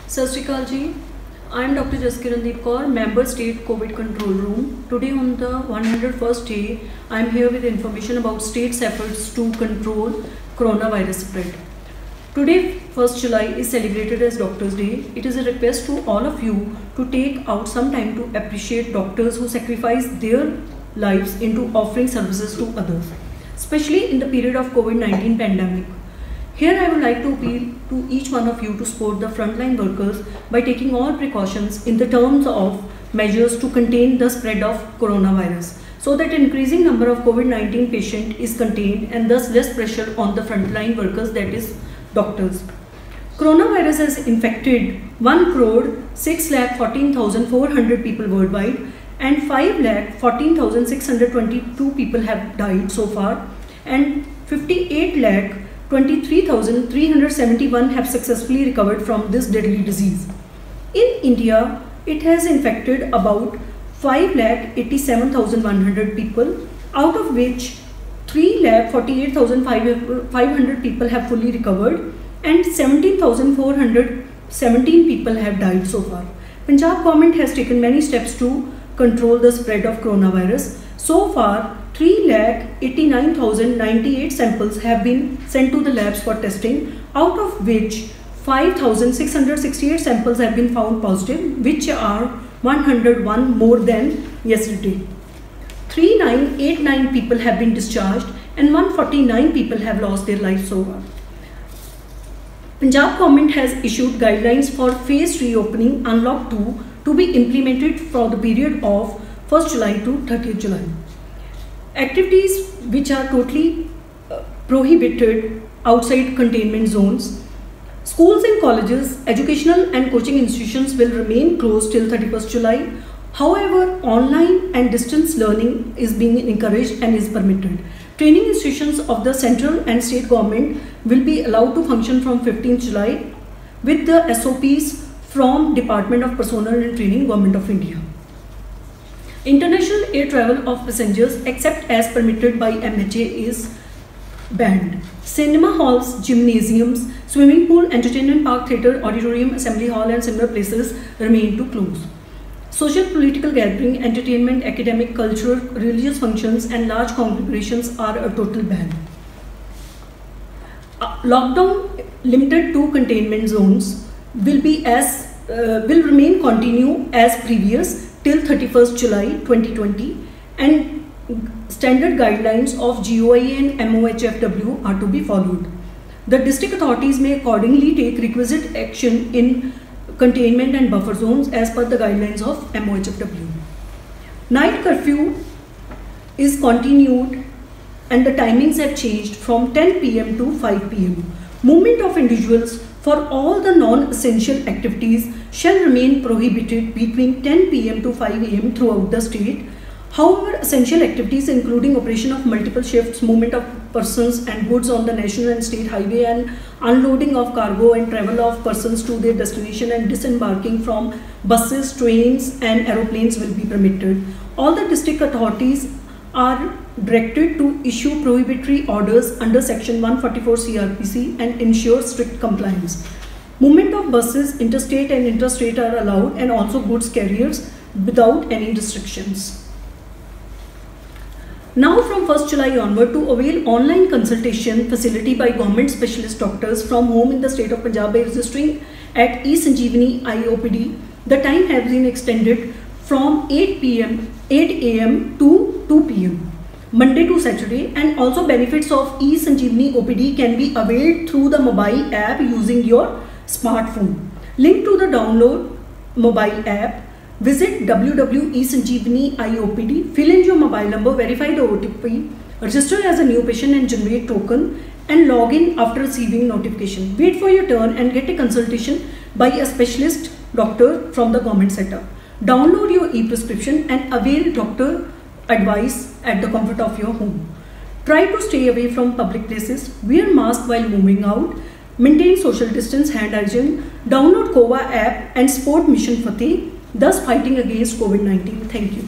Sat Shri Akal ji, I am Dr. Jaskirandeep Kaur, Member State COVID Control Room. Today on the 101st day, I am here with information about state's efforts to control coronavirus spread. Today, 1st July is celebrated as Doctors' Day. It is a request to all of you to take out some time to appreciate doctors who sacrifice their lives into offering services to others, especially in the period of COVID-19 pandemic. Here I would like to appeal to each one of you to support the frontline workers by taking all precautions in the terms of measures to contain the spread of coronavirus, so that increasing number of COVID-19 patient is contained and thus less pressure on the frontline workers, that is doctors. Coronavirus has infected 1,06,14,400 people worldwide and 5,14,622 people have died so far, and 58,23,371 have successfully recovered from this deadly disease. In India, it has infected about 5,87,100 people, out of which 3,48,500 people have fully recovered and 17,417 people have died so far. Punjab government has taken many steps to control the spread of coronavirus. So far, 3,89,098 samples have been sent to the labs for testing, out of which 5,668 samples have been found positive, which are 101 more than yesterday. 3,989 people have been discharged and 149 people have lost their lives so far. Punjab government has issued guidelines for phased reopening Unlock 2 to be implemented for the period of 1st July to 30th July. Activities which are totally prohibited outside containment zones. Schools and colleges, educational and coaching institutions will remain closed till 31st July. However, online and distance learning is being encouraged and is permitted. Training institutions of the central and state government will be allowed to function from 15th July with the SOPs from Department of Personnel and Training, Government of India. International air travel of passengers except as permitted by MHA is banned. Cinema halls, gymnasiums, swimming pool, entertainment park, theatre, auditorium, assembly hall and similar places remain to close. Social, political gathering, entertainment, academic, cultural, religious functions and large congregations are a total ban. Lockdown limited to containment zones will remain continue as previous till 31st July 2020, and standard guidelines of GOI and MOHFW are to be followed. The district authorities may accordingly take requisite action in containment and buffer zones as per the guidelines of MOHFW. Night curfew is continued and the timings have changed from 10 PM to 5 PM. Movement of individuals for all the non-essential activities shall remain prohibited between 10 PM to 5 AM throughout the state. However, essential activities including operation of multiple shifts, movement of persons and goods on the national and state highway, and unloading of cargo and travel of persons to their destination and disembarking from buses, trains and aeroplanes will be permitted. All the district authorities are directed to issue prohibitory orders under section 144 CRPC and ensure strict compliance. Movement of buses interstate and interstate are allowed, and also goods carriers without any restrictions. Now from 1st July onward, to avail online consultation facility by government specialist doctors from home in the state of Punjab by registering at eSanjeevani IOPD, the time has been extended from 8 AM to 2 PM, Monday to Saturday, and also benefits of eSanjeevani OPD can be availed through the mobile app using your smartphone. Link to the download mobile app. Visit www.eSanjeevani.iopd, fill in your mobile number, verify the OTP, register as a new patient and generate token, and log in after receiving notification. Wait for your turn and get a consultation by a specialist doctor from the government setup. Download your e-prescription and avail doctor advice at the comfort of your home. Try to stay away from public places, wear mask while moving out, maintain social distance, hand hygiene, download COVA app and support Mission Fateh, thus fighting against COVID-19. Thank you.